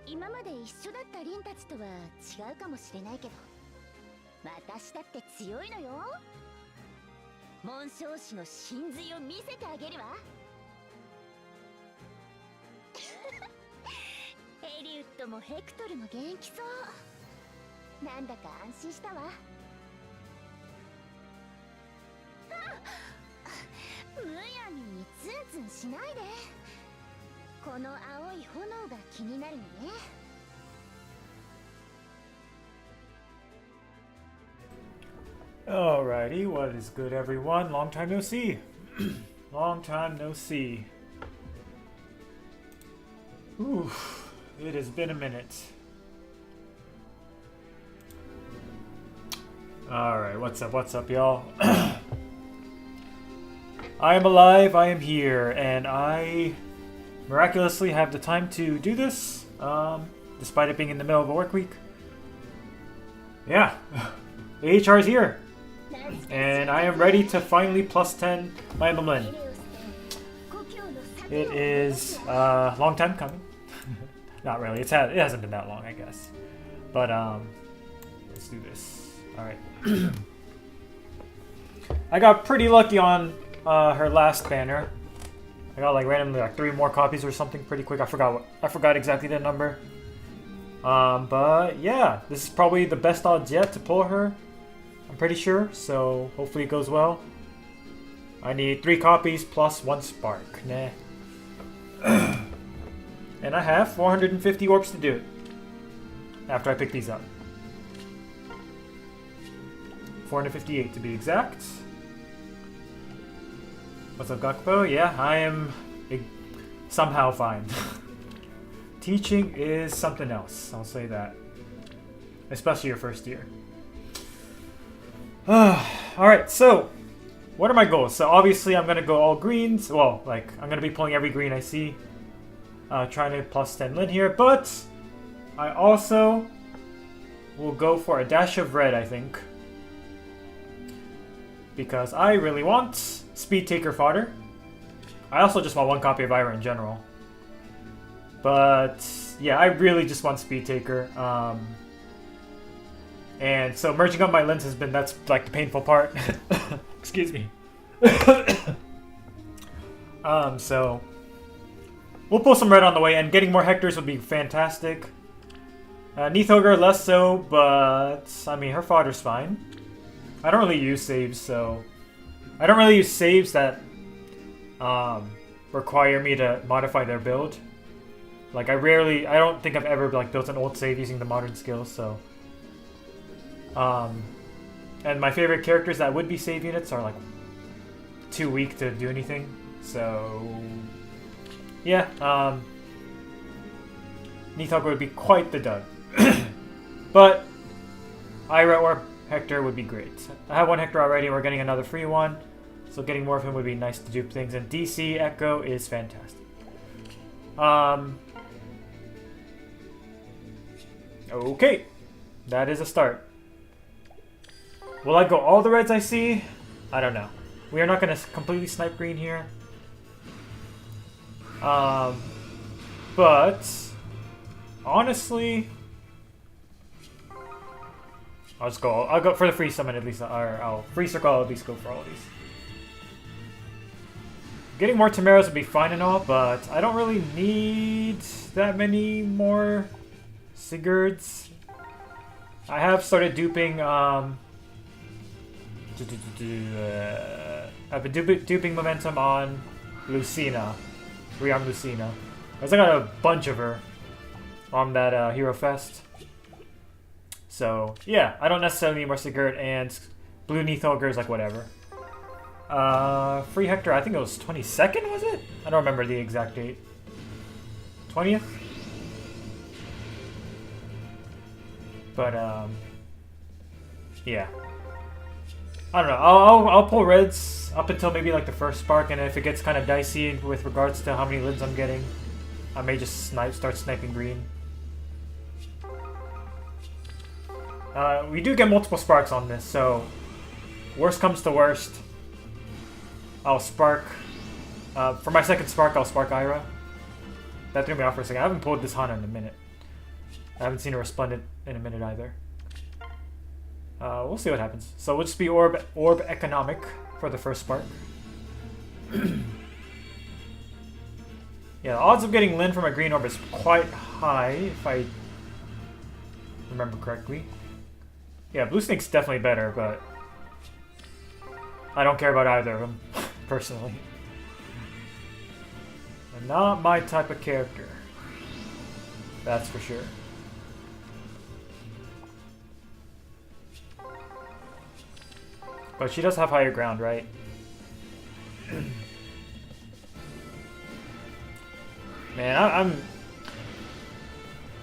今まで一緒だったリンたちとは違うかもしれないけど、私だって強いのよ。紋章師の真髄を見せてあげるわ。エリウッドもヘクトルも元気そう。なんだか安心したわ。むやみにツンツンしないで。この青い炎が気になるのね。Alrighty, what is good, everyone? Long time no see. Long time no see. Ooh, it has been a minute. Alright, what's up, y'all? I am alive, I am here, and I miraculously have the time to do this, despite it being in the middle of a work week. Yeah, AHR is here. And I am ready to finally plus 10 my Emblem. It is a long time coming. Not really. It hasn't been that long, I guess. But let's do this. All right. I got pretty lucky on her last banner. I got like randomly like 3 more copies or something pretty quick. I forgot exactly the number. But yeah, this is probably the best odds yet to pull her. I'm pretty sure, so hopefully it goes well. I need 3 copies plus 1 spark. Nah. And I have 450 orbs to do it. After I pick these up. 458 to be exact. What's up, Gakpo? Yeah, I am somehow fine. Teaching is something else, I'll say that. Especially your first year. Alright, so what are my goals? So obviously I'm going to go all greens. Well, like, I'm going to be pulling every green I see. Trying to plus 10 Lin here. But I also will go for a dash of red, I think. Because I really want Speed Taker fodder. I also just want 1 copy of Ira in general. But yeah, I really just want Speed Taker. And so merging up my lens that's like the painful part. Excuse me. So we'll pull some red on the way, and getting more Hectors would be fantastic. Neathogre less so, but I mean her fodder's fine. I don't really use saves, so I don't really use saves that require me to modify their build. Like I don't think I've ever like built an old save using the modern skills, so and my favorite characters that would be save units are like too weak to do anything. So yeah, Neathogre would be quite the dud. But Ira or Hector would be great. I have 1 Hector already, and we're getting another free one. So getting more of him would be nice to dupe things. And DC Echo is fantastic. Okay. That is a start. Will I go all the reds I see? I don't know. We are not going to completely snipe green here. But honestly, I'll go for the free summon at least, or I'll free circle, I'll at least go for all of these. Getting more Temeras would be fine and all, but I don't really need that many more Sigurds. I have started duping, I've been duping momentum on Lucina, Rearm Lucina. Because I got a bunch of her on that Hero Fest. So, yeah, I don't necessarily need more Sigurd, and Blue Neathogre is like whatever. Free Hector, I think it was 22nd, was it? I don't remember the exact date. 20th? But, yeah. I don't know. I'll pull reds up until maybe like the first spark, and if it gets kind of dicey with regards to how many lids I'm getting, I may just start sniping green. We do get multiple sparks on this, so worst comes to worst, I'll spark. For my second spark, I'll spark Ira. That threw me off for a second. I haven't pulled this Hana in a minute. I haven't seen a Resplendent in a minute either. We'll see what happens. So we'll just be Orb Economic for the first spark. Yeah, the odds of getting Lyn from a green orb is quite high, if I remember correctly. Yeah, Blue Snake's definitely better, but I don't care about either of them, personally. They're not my type of character. That's for sure. But she does have higher ground, right? Man, I'm...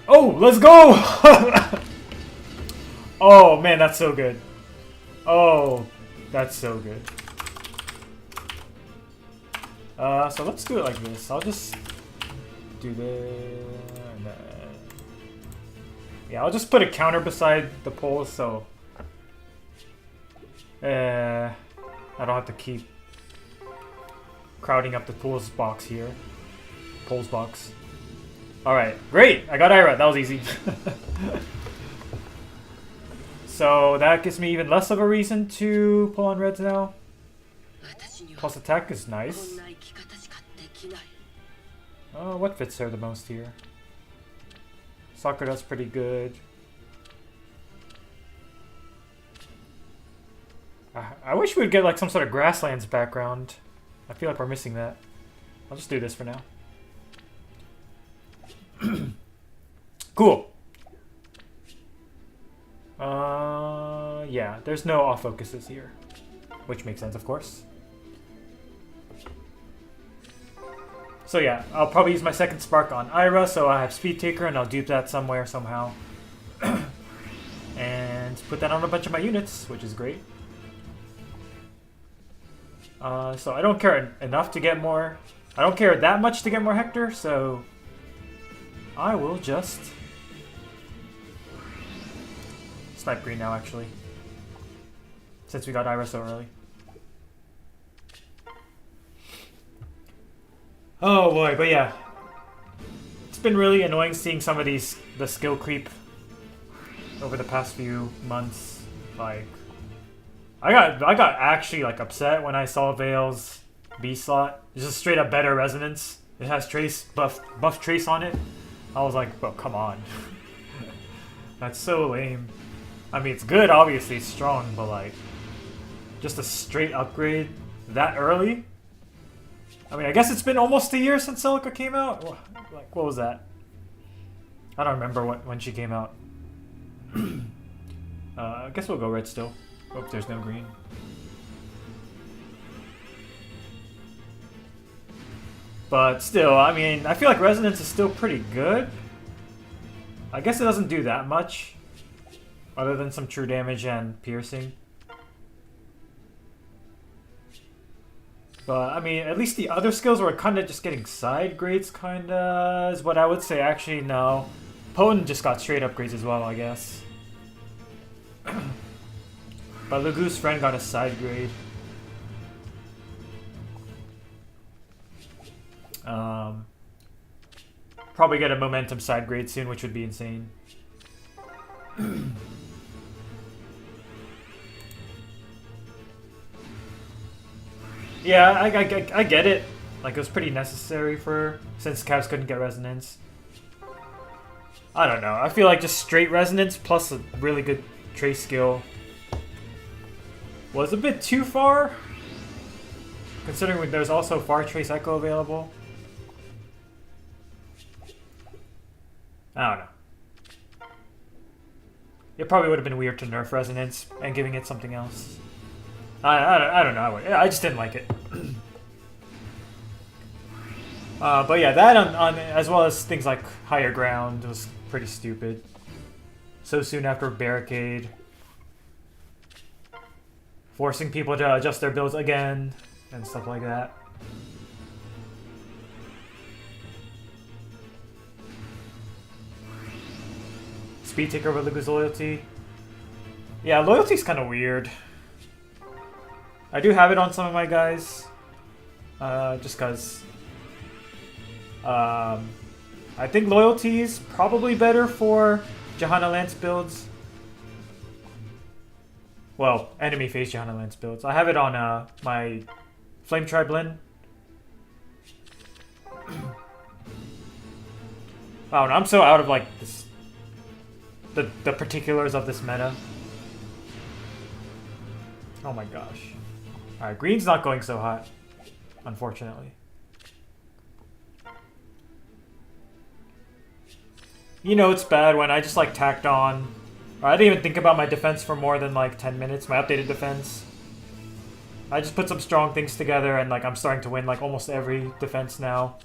Oh, let's go! Oh, man, that's so good. Oh, that's so good. So let's do it like this. I'll just do this. Yeah, I'll just put a counter beside the poles, so I don't have to keep crowding up the poles box here. Poles box. Alright, great! I got Ira, that was easy. So that gives me even less of a reason to pull on reds now. Plus attack is nice. What fits her the most here? Sakura's pretty good. I wish we'd get like some sort of grasslands background. I feel like we're missing that. I'll just do this for now. Cool. Yeah, there's no off focuses here, which makes sense, of course. So yeah, I'll probably use my second spark on Ira, so I have Speed Taker, and I'll dupe that somewhere, somehow. And put that on a bunch of my units, which is great. So I don't care enough to get more... I don't care that much to get more Hector, so... I will just... Snipe green now, actually. Since we got Ira so early. Oh boy, but yeah. It's been really annoying seeing some of the skill creep over the past few months. Like, I got actually like upset when I saw Veil's B slot. It's just straight up better resonance. It has trace buff trace on it. I was like, bro, come on. That's so lame. I mean, it's good, obviously, it's strong, but like, just a straight upgrade that early? I mean, I guess it's been almost a year since Celica came out. Like, what was that? I don't remember when she came out. I guess we'll go red still. Hope there's no green. But still, I mean, I feel like Resonance is still pretty good. I guess it doesn't do that much, other than some true damage and piercing. But, I mean, at least the other skills were kind of just getting side grades, kind of, is what I would say. Actually, no. Potent just got straight upgrades as well, I guess. But Lagu's friend got a side grade. Probably get a momentum side grade soon, which would be insane. Yeah, I get it. Like, it was pretty necessary since Cavs couldn't get resonance. I don't know. I feel like just straight resonance plus a really good trace skill was a bit too far, considering there's also far trace echo available. I don't know. It probably would have been weird to nerf resonance and giving it something else. I don't know. I just didn't like it. But yeah, that on as well as things like higher ground was pretty stupid. So soon after barricade, forcing people to adjust their builds again and stuff like that. Speed taker with Lagu's loyalty. Yeah, loyalty's kind of weird. I do have it on some of my guys, just cause I think loyalty is probably better for Johanna Lance builds. Well, enemy face Johanna Lance builds. I have it on my Flame Tribe Lin. Oh, no, I'm so out of like this, the particulars of this meta. Oh my gosh. Alright, green's not going so hot, unfortunately. You know it's bad when I just like tacked on, or I didn't even think about my defense for more than like 10 minutes, my updated defense. I just put some strong things together and like I'm starting to win like almost every defense now.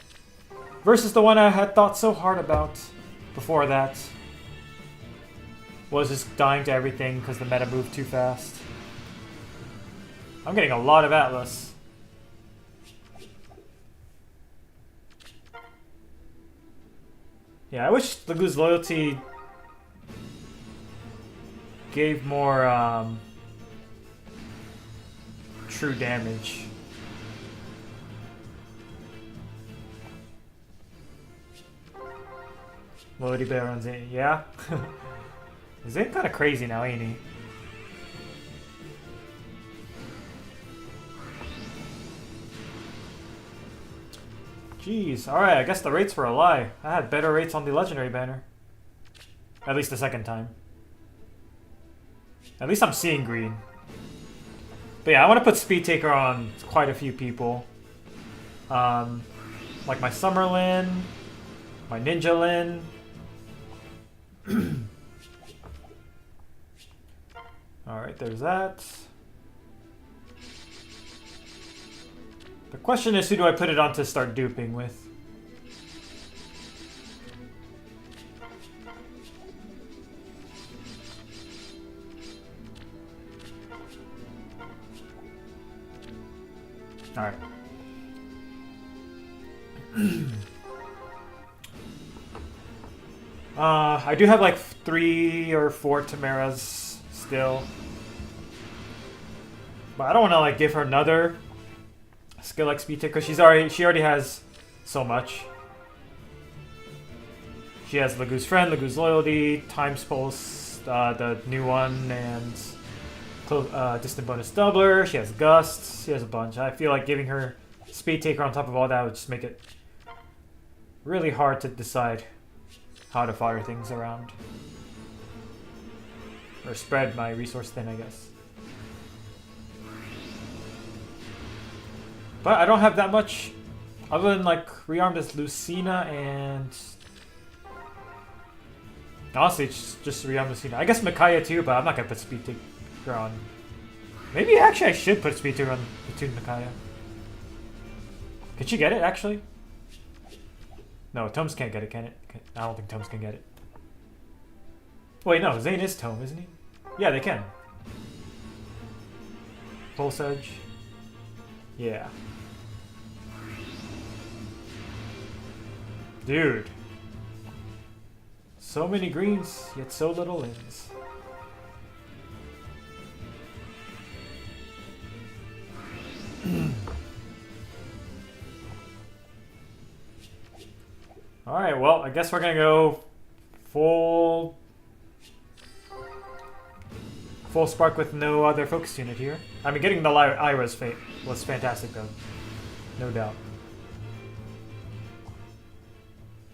Versus the one I had thought so hard about before that. Was just dying to everything because the meta moved too fast. I'm getting a lot of Atlas. Yeah, I wish Lagu's loyalty gave more true damage. Loyalty bear on Zane, yeah? Zane kinda crazy now, ain't he? Jeez, alright, I guess the rates were a lie. I had better rates on the legendary banner. At least the second time. At least I'm seeing green. But yeah, I want to put Speed Taker on quite a few people. Like my Summer Lin, my Ninja Lin. Alright, there's that. The question is, who do I put it on to start duping with? Alright. I do have like 3 or 4 Tamaras still. But I don't want to like give her another skill like Speed Taker. She already has so much. She has Lagu's Friend, Lagu's Loyalty, Times Pulse, the new one, and Distant Bonus Doubler. She has Gust. She has a bunch. I feel like giving her Speed Taker on top of all that would just make it really hard to decide how to fire things around. Or spread my resource thin, I guess. But I don't have that much other than like rearmed as Lucina and honestly it's just rearmed Lucina. I guess Micaiah too, but I'm not gonna put Speed Taker on. Maybe actually I should put Speed Taker on Platoon Micaiah. Can she get it actually? No, Tomes can't get it, can it? I don't think Tomes can get it. Wait, no, Zane is Tome, isn't he? Yeah, they can. Pulse Edge. Yeah. Dude. So many greens, yet so little lins. Alright, well, I guess we're gonna go full spark with no other focus unit here. I mean, getting the Ira's fate was fantastic though. No doubt.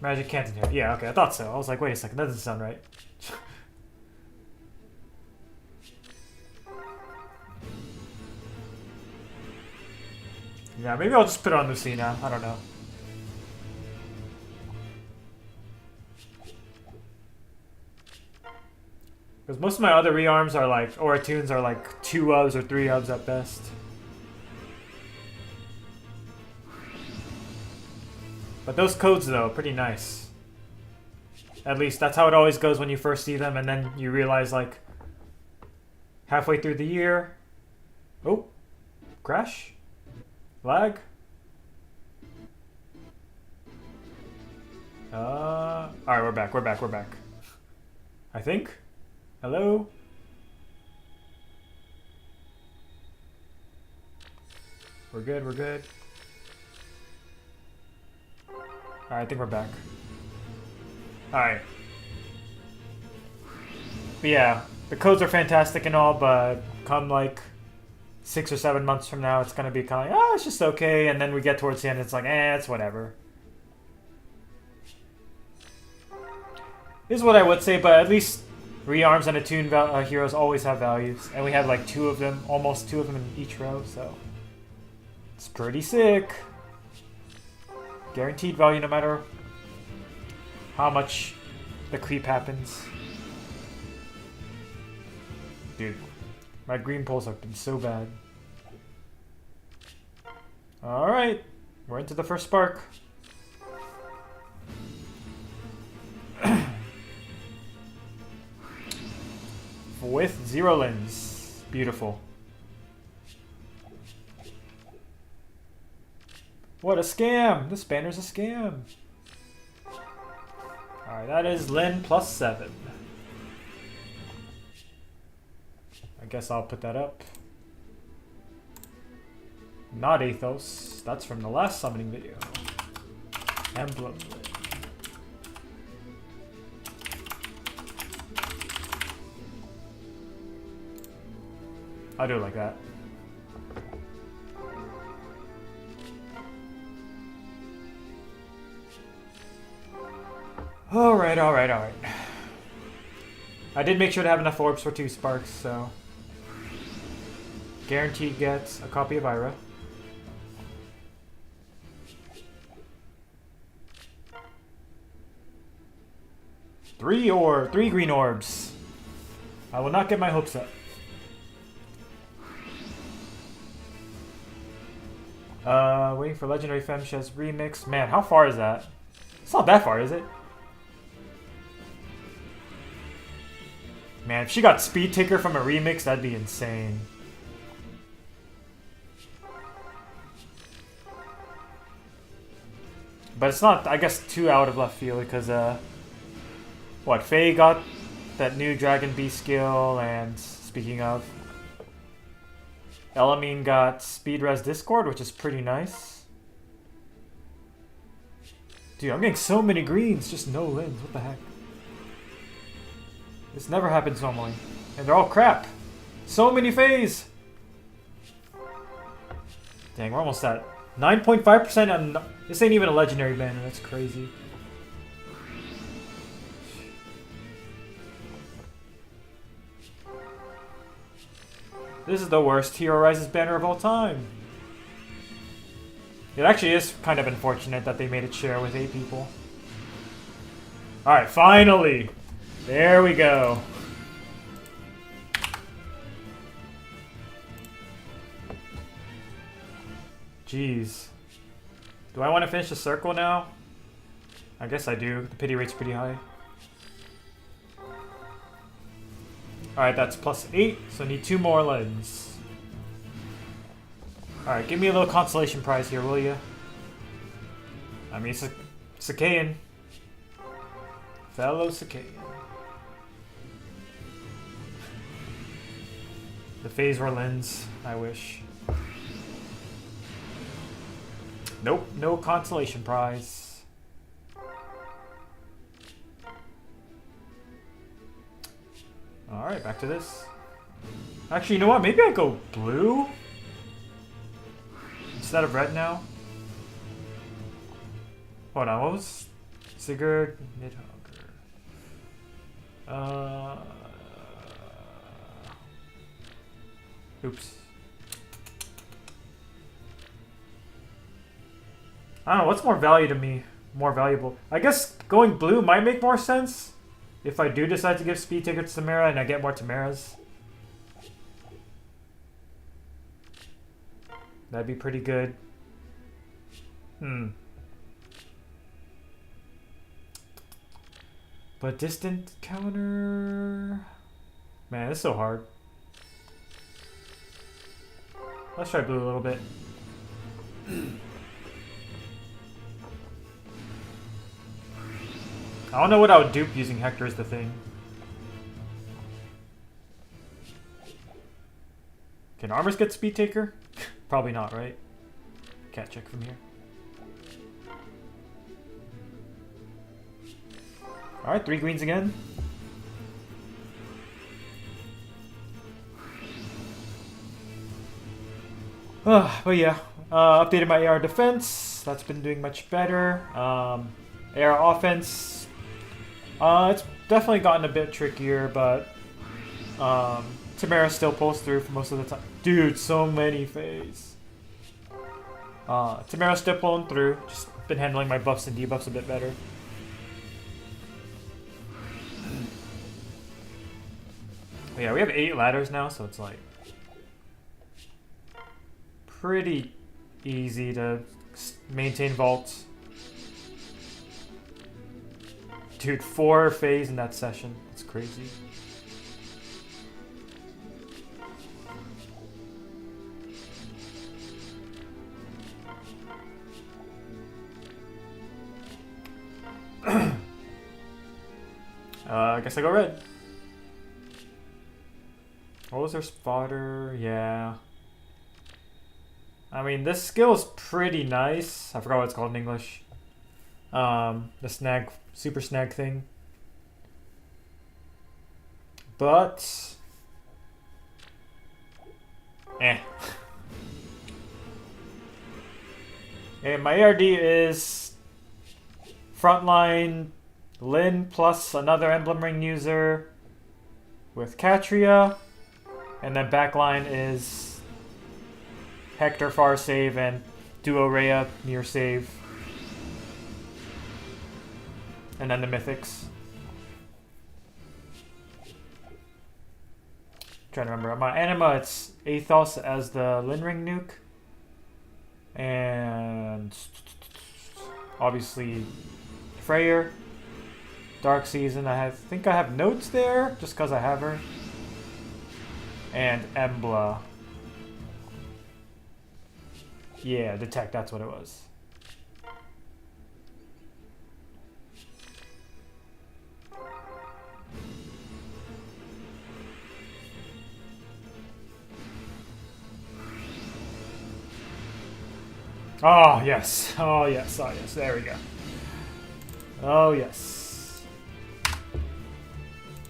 Magic Canton here. Yeah, okay, I thought so. I was like, wait a second, that doesn't sound right. Yeah, maybe I'll just put it on Lucina. I don't know. Because most of my other rearms are like, or tunes are like 2 ubs or 3 ubs at best. But those codes though, pretty nice. At least that's how it always goes when you first see them, and then you realize like halfway through the year. Oh, crash? Lag? Alright, we're back. I think? Hello? We're good. Alright, I think we're back. Alright. But yeah, the codes are fantastic and all, but come like 6 or 7 months from now, it's gonna be kind of like, oh, it's just okay. And then we get towards the end, it's like, it's whatever. This is what I would say, but at least rearms and attuned heroes always have values. And we have like 2 of them, almost 2 of them in each row, so it's pretty sick. Guaranteed value no matter how much the creep happens. Dude, my green pulls have been so bad. Alright, we're into the first spark. With 0 lens. Beautiful. What a scam! This banner's a scam. Alright, that is Lin plus 7. I guess I'll put that up. Not Athos. That's from the last summoning video. Emblem. I'll do it like that. Alright. I did make sure to have enough orbs for 2 sparks, so... Guaranteed gets a copy of Ira. Three green orbs. I will not get my hopes up. Waiting for Legendary Femshes Remix. Man, how far is that? It's not that far, is it? Man, if she got Speed Taker from a remix, that'd be insane. But it's not, I guess, too out of left field because, what, Faye got that new Dragon Beast skill, and speaking of, Elamine got Speed Res Discord, which is pretty nice. Dude, I'm getting so many greens, just no lens. What the heck? This never happens normally. And they're all crap. So many Fays! Dang, we're almost at 9.5% on... This ain't even a legendary banner, that's crazy. This is the worst Hero Rises banner of all time. It actually is kind of unfortunate that they made it share with 8 people. Alright, finally! There we go. Jeez. Do I want to finish the circle now? I guess I do. The pity rate's pretty high. Alright, that's plus 8, so I need 2 more lens. Alright, give me a little consolation prize here, will ya? I mean, Sakayan. Fellow Sakayan. The phase were lens, I wish. Nope, no consolation prize. Alright, back to this. Actually, you know what? Maybe I go blue instead of red now. Hold on, what was Sigurd Nidhogger? Oops. I don't know, what's more value to me? More valuable. I guess going blue might make more sense if I do decide to give speed tickets to Tamara and I get more Tamaras. That'd be pretty good. But distant counter... Man, it's so hard. Let's try blue a little bit. I don't know what I would dupe using Hector is the thing. Can Armors get Speed Taker? Probably not, right? Can't check from here. Alright, 3 greens again. But yeah, updated my AR defense. That's been doing much better. AR offense, it's definitely gotten a bit trickier, but Tamara still pulls through for most of the time. Dude, so many phase. Tamara's still pulling through. Just been handling my buffs and debuffs a bit better. But yeah, we have 8 ladders now, so it's like pretty easy to maintain vaults. Dude, 4 phase in that session. It's crazy. I guess I go red. What was their spotter? Yeah. I mean, this skill is pretty nice. I forgot what it's called in English. The snag, super snag thing. But... eh. And my ARD is... frontline Lin plus another Emblem Ring user with Katria. And then backline is Hector far save and Duo Rhea near save. And then the mythics. Trying to remember. My anima, it's Athos as the Lin Ring nuke. And obviously Freyr. Dark Season, I think I have notes there, just because I have her. And Emblem. Yeah, detect, that's what it was. Oh, yes. Oh, yes. Oh, yes. There we go. Oh, yes.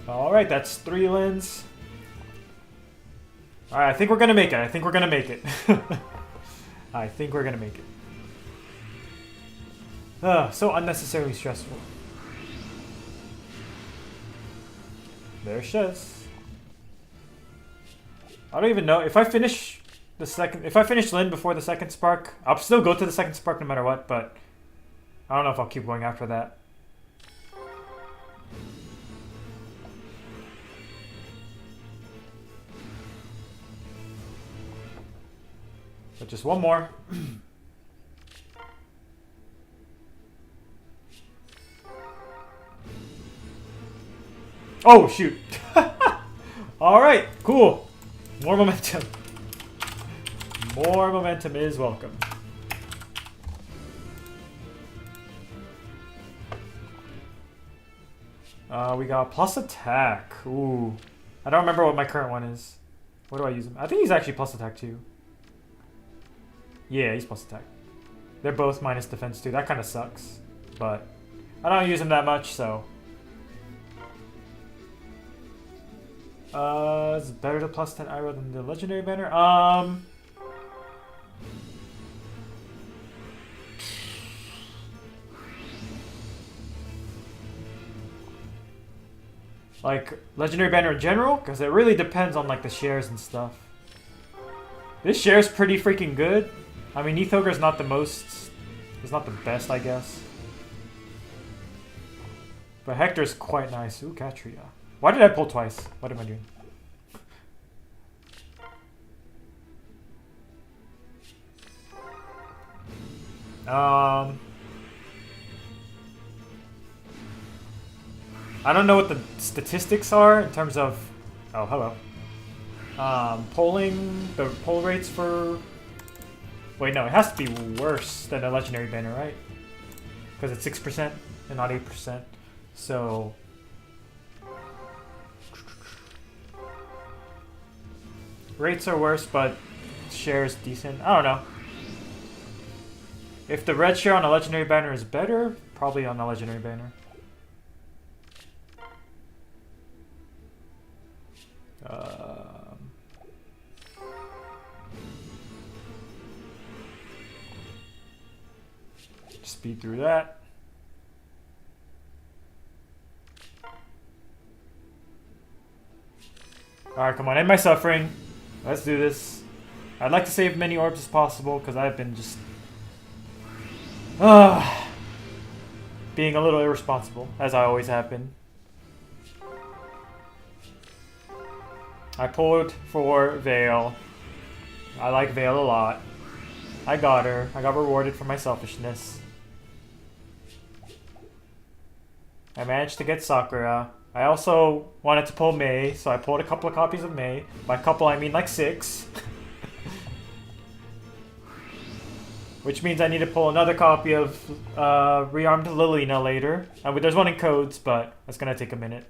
Alright, that's 3 Lins. Alright, I think we're gonna make it. I think we're gonna make it. I think we're gonna make it. So unnecessarily stressful. There she is. I don't even know. If I finish the second... If I finish Lin before the second spark, I'll still go to the second spark no matter what, but I don't know if I'll keep going after that. But just one more. Oh, shoot. Alright, cool. More momentum. More momentum is welcome. We got plus attack. Ooh. I don't remember what my current one is. What do I use him? I think he's actually plus attack too. Yeah, he's plus attack. They're both minus defense too. That kind of sucks. But I don't use him that much, so. It's better to plus 10 Iroh than the legendary banner. Like legendary banner in general, because it really depends on like the shares and stuff. This share's pretty freaking good. I mean, Nithogre's not the most... It's not the best, I guess. But Hector's quite nice. Ooh, Katria. Why did I pull twice? What am I doing? I don't know what the statistics are in terms of... Oh, hello. Polling... The poll rates for... Wait, no, it has to be worse than a legendary banner, right? Because it's 6% and not 8%. So... Rates are worse, but share is decent. I don't know. If the red share on a legendary banner is better, probably on a legendary banner. speed through that. Alright, come on, end my suffering. Let's do this. I'd like to save many orbs as possible, because I've been just... being a little irresponsible, as I always have been. I pulled for Vale. I like Vale a lot. I got her. I got rewarded for my selfishness. I managed to get Sakura. I also wanted to pull Mei, so I pulled a couple of copies of Mei. By couple, I mean like 6. Which means I need to pull another copy of Rearmed Lilina later. There's one in codes, but that's going to take a minute.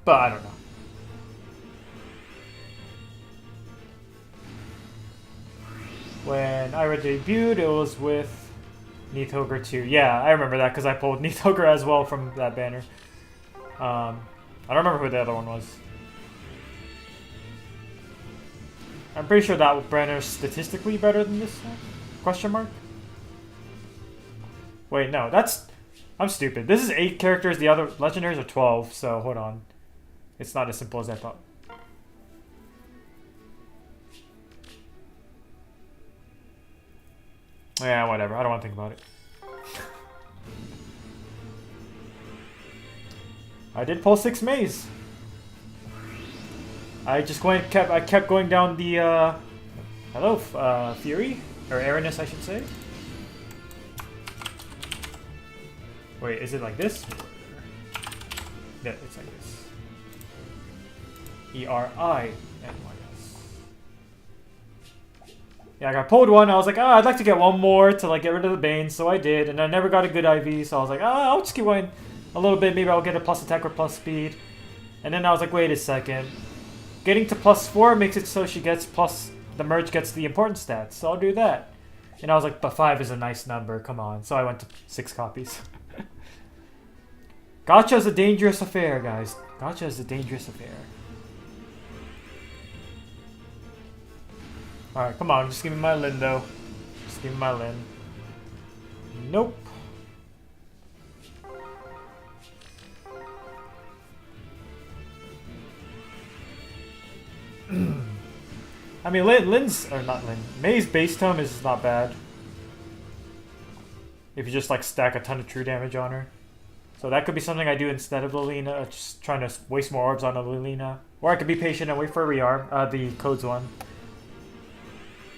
But I don't know. When Ira debuted, it was with Neathogre 2. Yeah, I remember that because I pulled Neathogre as well from that banner. I don't remember who the other one was. I'm pretty sure that banner's statistically better than this one. Question mark? Wait, no, that's... I'm stupid. This is 8 characters, the other legendaries are 12, so hold on. It's not as simple as I thought. Yeah, whatever. I don't want to think about it. I did pull 6 Meis. I kept going down the hello Fury or Aranus, I should say. Wait, is it like this? Yeah, it's like this. ERINYS. Yeah, I got pulled one. I was like, I'd like to get one more to like get rid of the Bane, so I did, and I never got a good IV, so I was like, I'll just keep going a little bit. Maybe I'll get a plus attack or plus speed. And then I was like, wait a second. Getting to +4 makes it so she gets the merge gets the important stats, so I'll do that. And I was like, but 5 is a nice number, come on. So I went to 6 copies. Gacha is a dangerous affair, guys. Gacha is a dangerous affair. Alright, come on, just give me my Lin, though. Just give me my Lin. Nope. I mean, Mei's base tome is not bad. If you just like stack a ton of true damage on her. So that could be something I do instead of Lilina, just trying to waste more orbs on a Lilina. Or I could be patient and wait for a rearm, the codes one.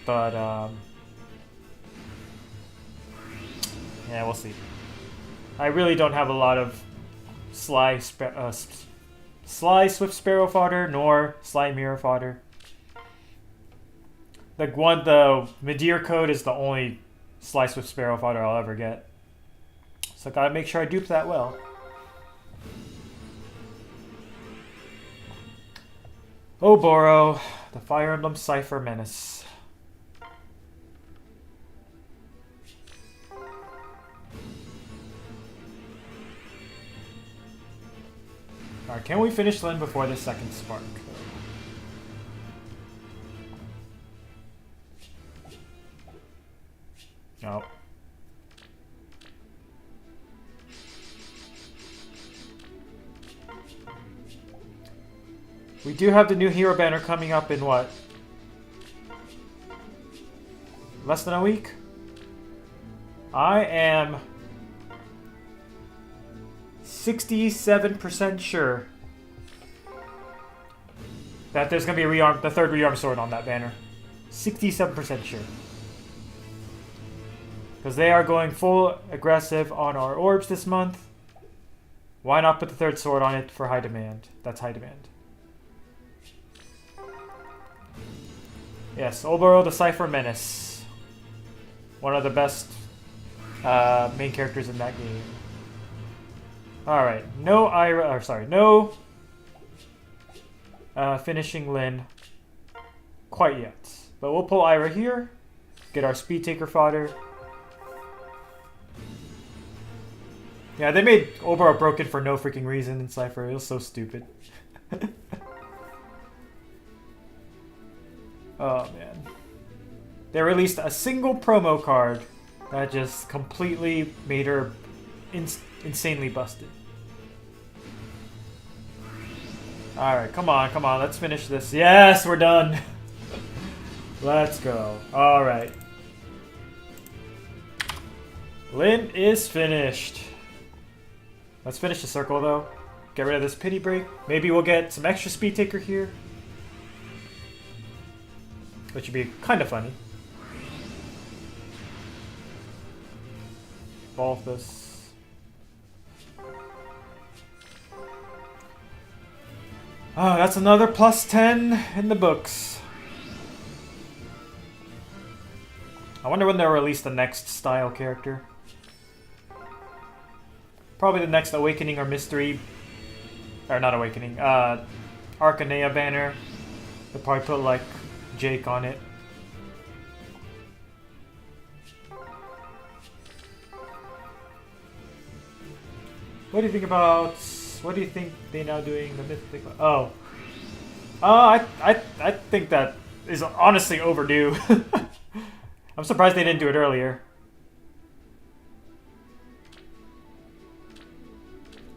But, yeah, we'll see. I really don't have a lot of Sly Swift Sparrow fodder, nor Sly Mirror fodder. The Midir code is the only Sly Swift Sparrow fodder I'll ever get. So I gotta make sure I dupe that well. Oboro, the Fire Emblem Cypher Menace. Alright, can we finish Lin before the second spark? No. We do have the new hero banner coming up in what? Less than a week? I am 67% sure that there's going to be the third rearm sword on that banner. 67% sure. Because they are going full aggressive on our orbs this month. Why not put the third sword on it for high demand? That's high demand. Yes, Oboro the Cypher Menace. One of the best main characters in that game. Alright, no finishing Lin quite yet. But we'll pull Ira here, get our Speed Taker fodder. Yeah, they made Oboro broken for no freaking reason in Cypher. It was so stupid. Oh, man. they released a single promo card that just completely made her insanely busted. Alright, come on, come on, let's finish this. Yes, we're done! Let's go. Alright. Lynn is finished. Let's finish the circle though. Get rid of this pity break. Maybe we'll get some extra speed taker here. Which would be kind of funny. Balthus. Oh, that's another plus 10 in the books. I wonder when they'll release the next style character. Probably the next Awakening or Mystery. Or not Awakening. Arcanea banner. They'll probably put like Jake on it. What do you think about... What do you think they're now doing the mythic? Oh. I think that is honestly overdue. I'm surprised they didn't do it earlier.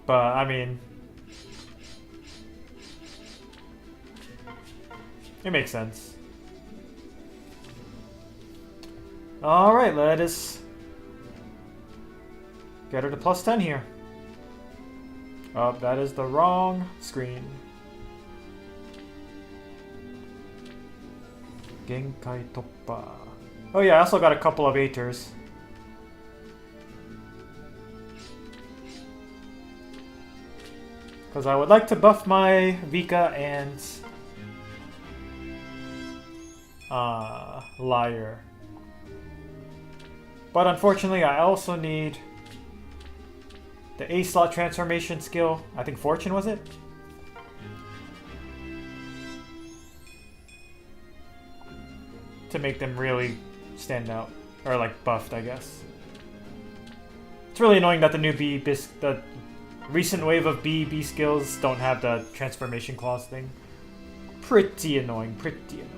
But, I mean... it makes sense. Alright, let us get her to plus 10 here. Oh, that is the wrong screen. Genkai Toppa. Oh yeah, I also got a couple of Aeters. Because I would like to buff my Vika and... Liar. But unfortunately, I also need the A-slot transformation skill. I think Fortune, was it? To make them really stand out. Or like buffed, I guess. It's really annoying that the new the recent wave of B skills don't have the transformation clause thing. Pretty annoying, pretty annoying.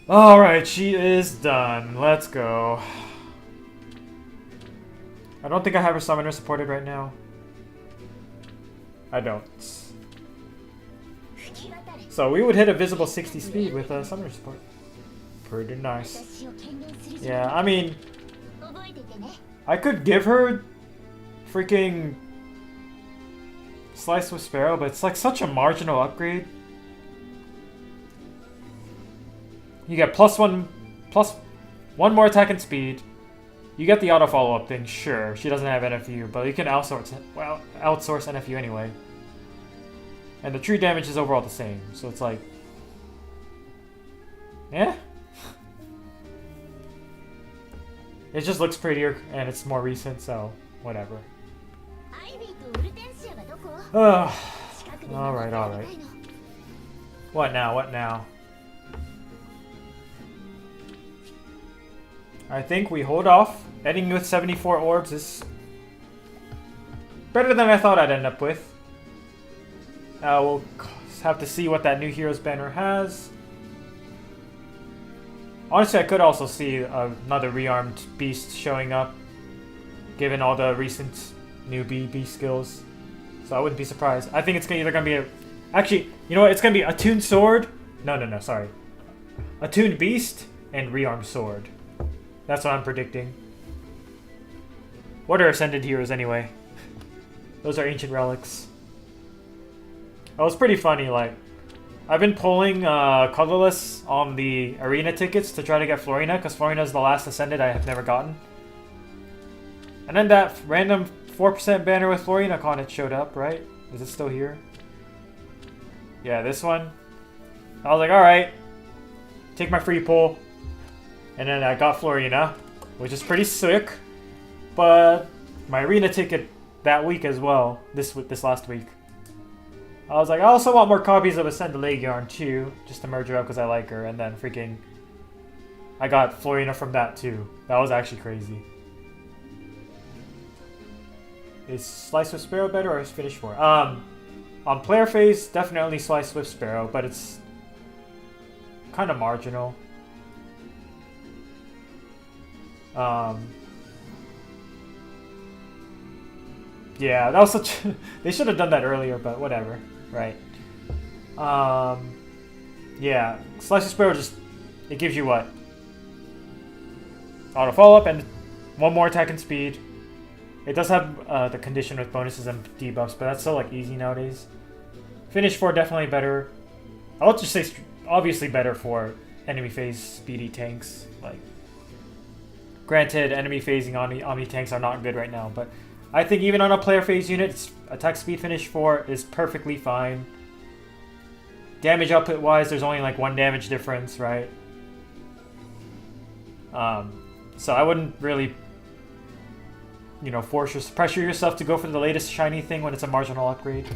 Alright, she is done. Let's go. I don't think I have her summoner supported right now. I don't. So we would hit a visible 60 speed with a summoner support. Pretty nice. Yeah, I mean... I could give her freaking Slice with Sparrow, but it's like such a marginal upgrade. You get plus one more attack and speed. You get the auto follow-up thing, sure. She doesn't have NFU, but you can outsource NFU anyway. And the true damage is overall the same, so it's like... yeah? It just looks prettier, and it's more recent, so whatever. Alright, alright. What now, what now? I think we hold off. Ending with 74 orbs is better than I thought I'd end up with. We'll have to see what that new Heroes banner has. Honestly, I could also see another rearmed beast showing up, given all the recent new B skills. So I wouldn't be surprised. I think it's either going to be a... actually, you know what? It's going to be a tuned sword. No, sorry. A tuned beast and rearmed sword. That's what I'm predicting. What are Ascended Heroes anyway? Those are ancient relics. That was pretty funny, like... I've been pulling Colorless on the arena tickets to try to get Florina, because Florina is the last Ascended I have never gotten. And then that random 4% banner with Florina on it showed up, right? Is it still here? Yeah, this one. I was like, alright. Take my free pull. And then I got Florina, which is pretty sick. But my arena ticket that week as well, this last week. I was like, I also want more copies of Ascended Legion too, just to merge her up because I like her. And then freaking, I got Florina from that too. That was actually crazy. Is Slice with Sparrow better or is Finish 4? On player phase, definitely Slice with Sparrow, but it's kind of marginal. Yeah, that was such. They should have done that earlier, but whatever, right? Yeah, Slice of Sparrow just it gives you what? Auto follow up and one more attack and speed. It does have the condition with bonuses and debuffs, but that's still like easy nowadays. Finish 4 definitely better. I'll just say obviously better for enemy phase speedy tanks. Like, granted, enemy phasing Omni tanks are not good right now, but I think even on a player phase unit, attack speed finish 4 is perfectly fine. Damage output wise, there's only like 1 damage difference, right? So I wouldn't really, you know, pressure yourself to go for the latest shiny thing when it's a marginal upgrade.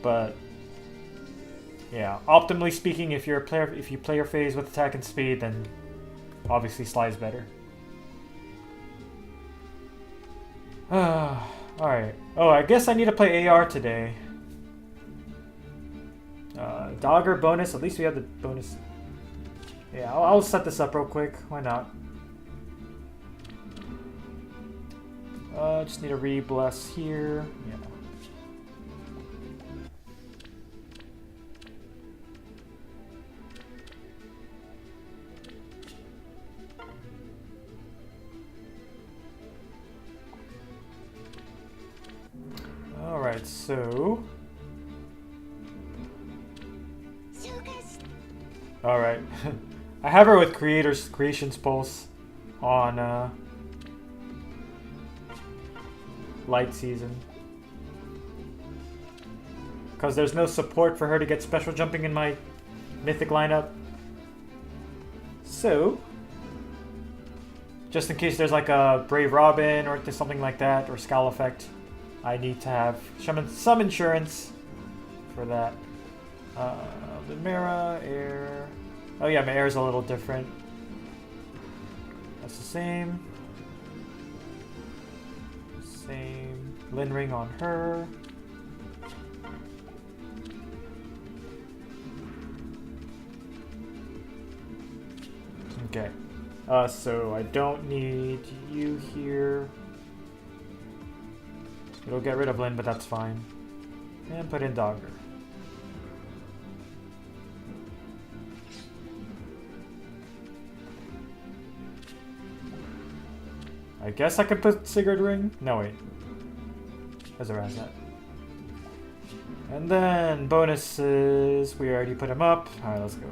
But yeah, optimally speaking, if you play your phase with attack and speed, then obviously Sly's better. Alright. Oh, I guess I need to play AR today. Dogger bonus. At least we have the bonus. Yeah, I'll set this up real quick. Why not? Just need a re-bless here. Yeah. Alright, so... Alright. I have her with Creation's Pulse on Light Season. Because there's no support for her to get special jumping in my Mythic lineup. So, just in case there's like a Brave Robin or something like that, or Scowl Effect, I need to have some insurance for that. The Mara, Air... Oh yeah, my Air's a little different. That's the same. Same. Lin Ring on her. Okay. So I don't need you here. It'll get rid of Lin, but that's fine. And put in Dogger. I guess I could put Sigurd Ring? No, wait. Azura has that. And then bonuses. We already put him up. Alright, let's go.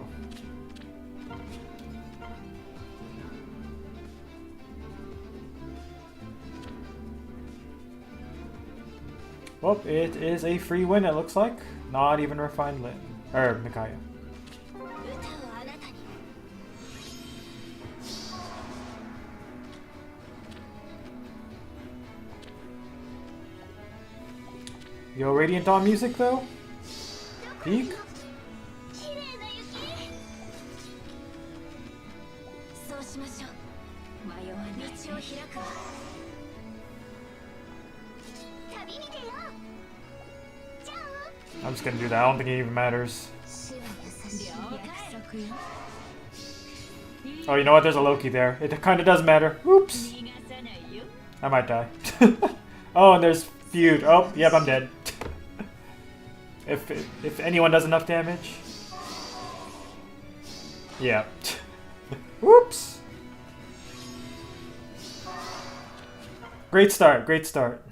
Well, it is a free win, it looks like. Not even Refined Lin. Or Micaiah. Yo, Radiant Dawn music though? Peak? I'm just gonna do that. I don't think it even matters. Oh, you know what? There's a Loki there. It kind of does matter. Oops. I might die. Oh, and there's Feud. Oh, yep, I'm dead. If anyone does enough damage. Yeah. Whoops. Great start. Great start.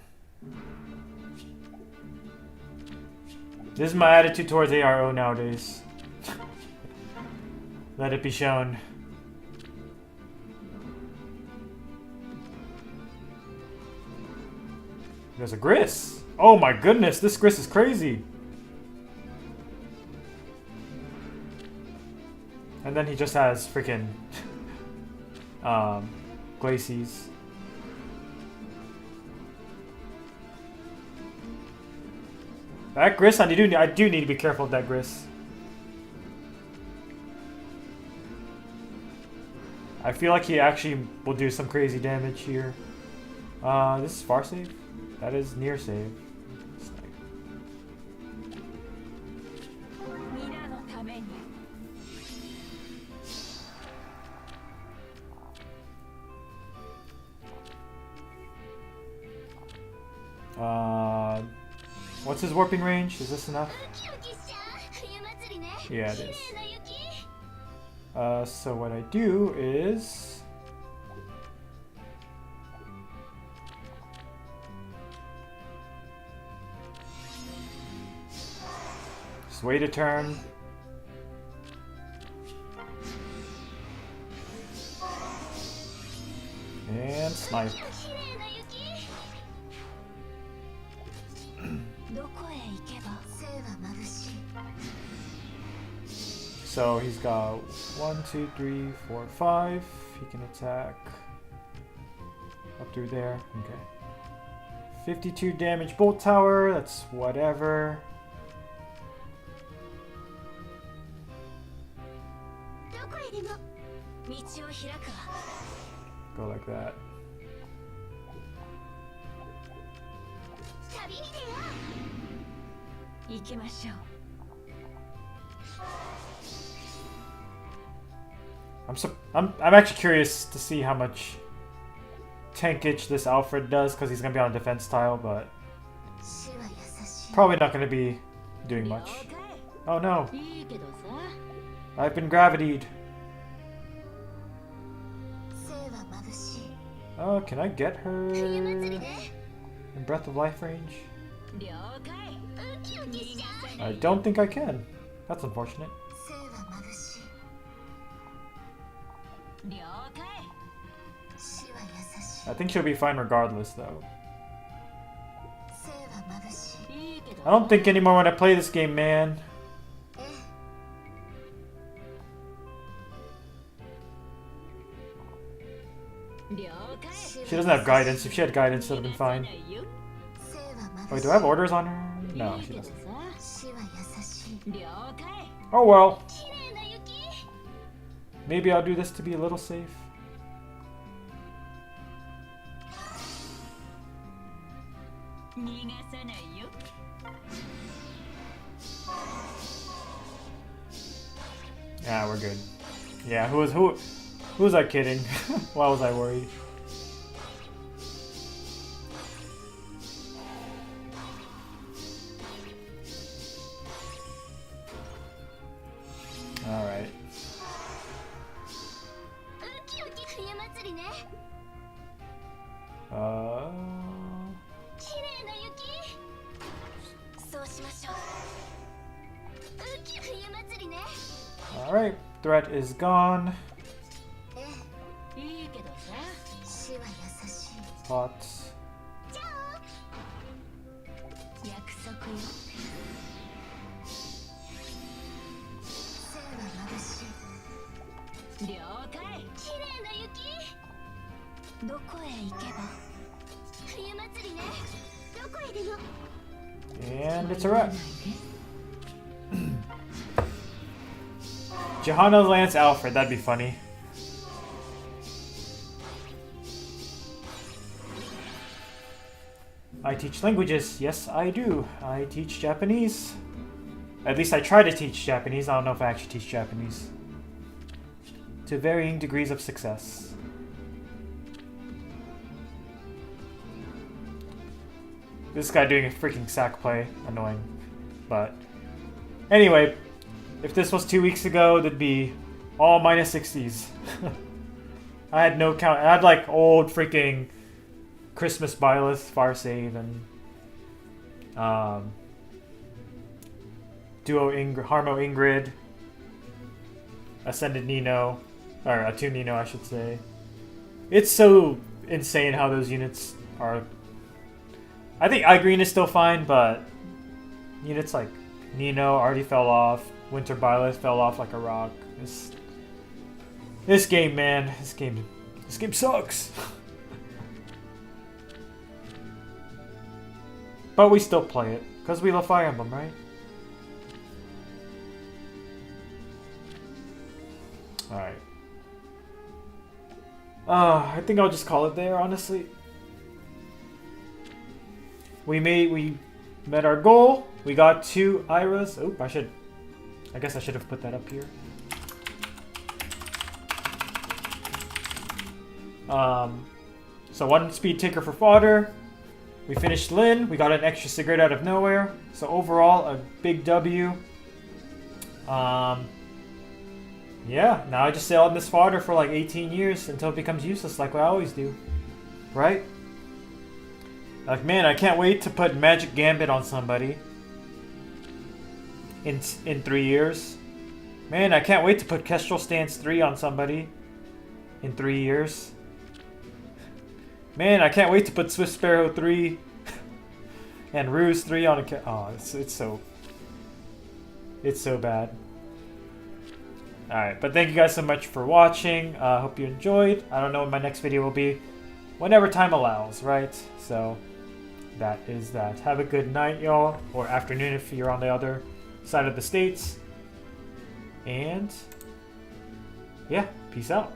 This is my attitude towards ARO nowadays. Let it be shown. There's a Gris. Oh my goodness, this Gris is crazy. And then he just has freaking Glacies. That Gris, I do need to be careful of that Gris. I feel like he actually will do some crazy damage here. This is far save? That is near save. What's his warping range? Is this enough? Yeah, it is. So what I do is... just wait a turn. And snipe. So he's got 1, 2, 3, 4, 5. He can attack up through there. Okay. 52 damage bolt tower. That's whatever. Go like that. I'm actually curious to see how much tankage this Alfred does, because he's gonna be on a defense tile, but probably not gonna be doing much. Oh no! I've been gravitied. Oh, can I get her in Breath of Life range? I don't think I can. That's unfortunate. I think she'll be fine regardless, though. I don't think anymore when I play this game, man. She doesn't have guidance. If she had guidance, it would have been fine. Wait, do I have orders on her? No, she doesn't. Oh well. Maybe I'll do this to be a little safe. Yeah, we're good. Yeah, who was I kidding? Why was I worried? Alright. Alright, threat is gone. Hot. And it's a wrap. Johanna Lance Alfred, that'd be funny. I teach languages. Yes, I do. I teach Japanese. At least I try to teach Japanese. I don't know if I actually teach Japanese. To varying degrees of success. This guy doing a freaking sack play. Annoying. But anyway, if this was 2 weeks ago, that'd be all minus 60s. I had no count. I had like old freaking Christmas Byleth, Far Save, and Duo Harmo Ingrid, Ascended Nino, or Attune Nino, I should say. It's so insane how those units are. I think iGreen is still fine, but units like Nino already fell off. Winter Byleth fell off like a rock. This game, man, this game sucks. But we still play it because we love Fire Emblem, right? All right. I think I'll just call it there, honestly. We met our goal. We got 2 IRAs. Oop, I guess I should have put that up here. So 1 speed tinker for fodder. We finished Lynn. We got an extra cigarette out of nowhere. So overall, a big W. Yeah, now I just sail on this fodder for like 18 years until it becomes useless like I always do. Right? Like, man, I can't wait to put Magic Gambit on somebody. In 3 years. Man, I can't wait to put Kestrel Stance 3 on somebody. In 3 years. Man, I can't wait to put Swift Sparrow 3 and Ruse 3 on a oh, it's so bad. Alright, but thank you guys so much for watching. Hope you enjoyed. I don't know when my next video will be. Whenever time allows, right? So, that is that. Have a good night, y'all. Or afternoon if you're on the other side of the states. And, yeah, peace out.